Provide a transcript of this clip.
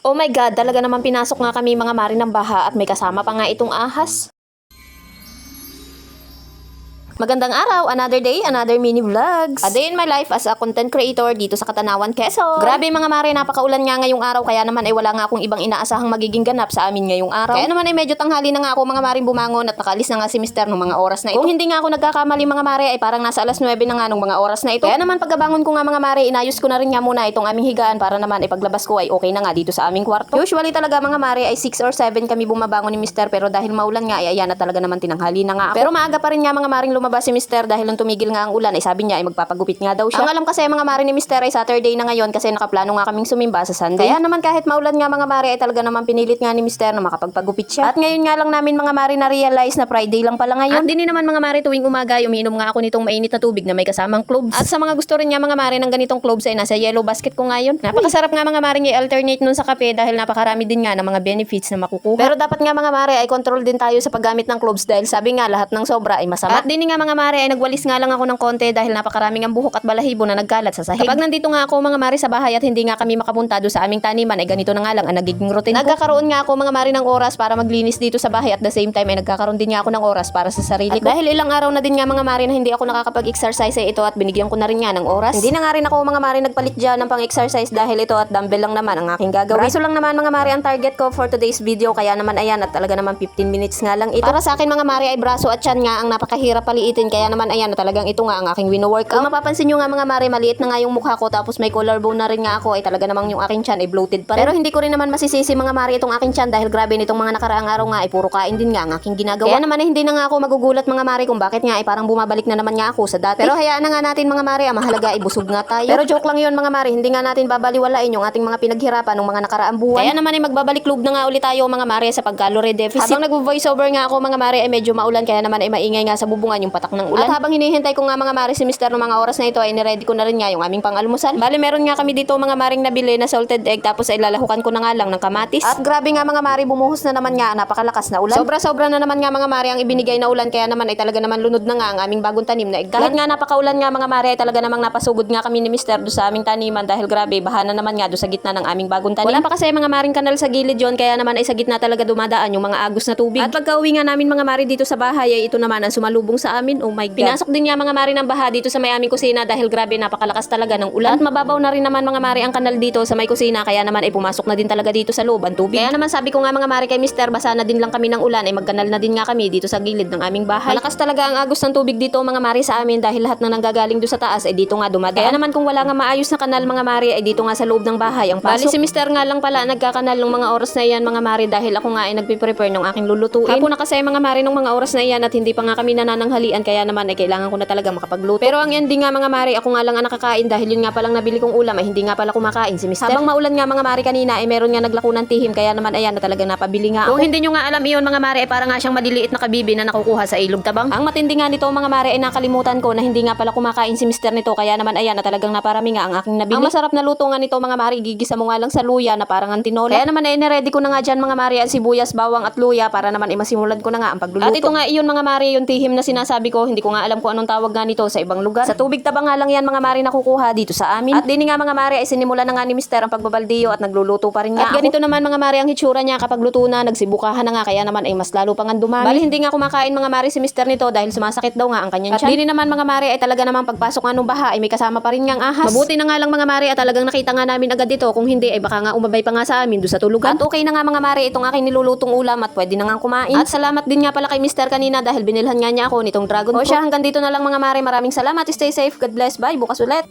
Oh my God, talaga naman pinasok nga kami mga mari ng baha at may kasama pa nga itong ahas. Magandang araw, another day, another mini vlogs. A day in my life as a content creator dito sa Katanawan, Quezon. Grabe mga mare, napakaulan nga ngayong araw kaya naman ay wala nga akong ibang inaasahang magiging ganap sa amin ngayong araw. Kaya naman ay medyo tanghali na nga ako mga maring bumangon at nakalis na nga si Mister ng mga oras na ito. Kung hindi nga ako nagkakamali mga mare ay parang nasa alas 9 na nga nung mga oras na ito. Kaya naman pagkabangon ko nga mga mare, inayos ko na rin nga muna itong aming higaan para naman ipaglabas ko ay okay na nga dito sa aming kwarto. Usually talaga mga mare ay 6 or 7 kami bumabangon ni Mister pero dahil maulan nga ay ayan na talaga naman tinanghali na nga ako. Pero maaga pa rin nga mga maring lumabas si Mister dahil nung tumigil nga ang ulan ay sabi niya ay magpapagupit nga daw siya. Ang alam kasi mga mare ni Mister ay Saturday na ngayon kasi nakaplano nga kaming sumimba sa Sunday. Kaya naman kahit maulan nga mga mare ay talaga naman pinilit nga ni Mister na makapagpagupit siya. At ngayon nga lang namin mga mare na realize na Friday lang pala ngayon. At din naman mga mare tuwing umaga ay umiinom nga ako nitong mainit na tubig na may kasamang cloves. At sa mga gusto rin nga mga mare ng ganitong cloves ay nasa yellow basket ko ngayon. Napakasarap nga mga mare i-alternate nun sa kape dahil napakarami din nga ng mga benefits na makukuha. Pero dapat nga mga mare ay control din tayo sa paggamit ng cloves dahil sabi nga lahat ng sobra ay masama. At din nga mga mare ay nagwalis nga lang ako ng konti dahil napakaraming ang buhok at balahibo na nagkalat sa sahig. Kapag nandito nga ako mga mare sa bahay at hindi nga kami makapunta doon sa aming taniman ay ganito na nga lang ang nagiging routine ko. Nagkakaroon nga ako mga mare ng oras para maglinis dito sa bahay at the same time ay nagkakaroon din nga ako ng oras para sa sarili ko. At dahil ilang araw na din nga mga mare na hindi ako nakakapag-exercise ay ito at binigyan ko na rin nga ng oras. Hindi na nga rin ako mga mare nagpalit dyan ng pang-exercise dahil ito at dumbbell lang naman ang aking gagawin. Braso lang naman mga mare ang target ko for today's video kaya naman ayan at talaga naman 15 minutes nga lang ito. Para sa akin mga mare ay braso at tiyan nga ang napakahirap paliitin kaya naman ayan at talagang ito nga ang aking wino-workout. Kung mapapansin nyo nga mga mare, maliit na nga yung mukha ko tapos may collarbone na rin nga ako ay talaga namang yung aking tiyan ay bloated pa rin. Pero hindi ko rin naman masisisi mga mare itong aking tiyan dahil grabe nitong mga nakaraang araw nga ay puro kain din nga ang aking ginagawa. Kaya naman ay hindi na nga ako magugulat mga mare kung bakit nga ay parang bumabalik na naman nga ako sa dati. Pero hayaan na nga natin mga mare, ang mahalaga ay busog nga tayo. Pero joke lang yun mga mare, hindi nga natin babaliwalain yung ating mga pinaghirapan ng mga nakaraang buwan. Kaya naman ay magbabalik loob na nga ulit tayo mga mare sa pag-calorie deficit. Habang nag-voice over nga ako mga mare ay medyo maulan kaya naman ay maingay nga sa bubungan yung patak ng ulan. At habang hinihintay ko nga mga mare si Mister ng mga oras na ito ay niready ko na rin nga yung aming pang-almusal. Bali meron nga kami dito mga maring nabili na salted egg tapos ay lalahukan ko na nga lang ng kamatis. At grabe nga mga mare bumuhos na naman nga napakalakas na ulan. Sobra-sobra na naman nga mga mare ang ibinigay na ulan kaya naman ay talaga naman lunod na nga ang aming bagong tanim na egg. Kahit nga napakaulan nga mga mare ay talaga namang napasugod nga kami ni Mister do sa aming taniman dahil grabe baha na naman nga do sa gitna ng aming bagong tanim. Wala pa kasi mga maring kanal sa gilid yon kaya naman ay sa gitna talaga dumadaan yung mga agos na tubig. At pagka-uwi nga namin mga mare dito sa bahay ay ito naman ang sumalubong sa amin. Oh my God. Pinasok din nga mga mare ng baha dito sa may aming kusina dahil grabe napakalakas talaga ng ulan. At mababaw na rin naman mga mare ang kanal dito sa may kusina kaya naman ay pumasok na din talaga dito sa loob ang tubig. Kaya naman sabi ko nga mga mare kay Mister basa na din lang kami ng ulan ay magkanal na din nga kami dito sa gilid ng aming bahay. Malakas talaga ang agos ng tubig dito mga mare sa amin dahil lahat ng nanggagaling doon sa taas ay dito nga dumadaan. Kaya naman kung wala nga maayos na kanal mga mare ay dito nga sa loob ng bahay ang pasok. Bali si Mister nga lang pala nagkakanal ng mga oras na iyan mga mare dahil ako nga ay nagpe-prepare ng aking lulutuin. Hapon na kasi mga mare ng mga oras na iyan at hindi pa nga kami nanananghalian kaya naman ay kailangan ko na talaga makapagluto. Pero ang ending nga mga mare ako nga lang ang nakakain dahil yun nga palang nabili kong ulam ay hindi nga pala kumakain si Mister. Habang maulan nga mga mare kanina ay meron nga naglako ng tihim kaya naman ayan na talagang napabili nga ako. Kung hindi nyo nga alam iyon mga mare ay para nga siyang maliliit na kabibi na nakukuha sa ilog tabang. Ang matindi nga nito mga mare ay nakalimutan ko na hindi nga pala kumakain si Mister nito kaya naman ayan na talagang naparami nga ang aking nabili. Ang masarap na luto nga nito mga mare gigisa mo nga lang sa luya na parang ang tinola. Kaya naman ay niready ko na nga dyan mga mare ang sibuyas, bawang at luya para naman ay masimulan ko na nga ang pagluluto. At ito nga iyon mga mare yung tihim na sinasabi ko hindi ko nga alam kung anong tawag nga nito sa ibang lugar. Sa tubig tabang nga lang yan mga mare nakukuha dito sa amin. At din nga mga mare ay sinimula na nga ni Mister ang pagbabaldiyo at nagluluto pa rin nga. At ganito naman mga mare ang hitsura niya kapag luto na nagsibukahan na nga kaya naman ay mas lalo pang dumami. Bali hindi nga kumakain mga mare si Mister nito dahil sumasakit daw nga ang kanyang tiyan. At din naman mga mare ay talaga naman pagpasok nga nung baha ay may kasama pa rin ngang ahas. Mabuti na nga lang mga mare at talagang nakita nga namin agad dito kung hindi ay baka nga umabay pa nga sa amin doon sa tulugan. At okay na nga mga mare itong aking nilulutong ulam at pwede na nga kumain. At salamat din nga pala kay Mister kanina dahil binilhan nga niya ako nitong dragon fruit. O siya hanggang dito na lang mga mare, maraming salamat, stay safe, God bless, bye, bukas ulit.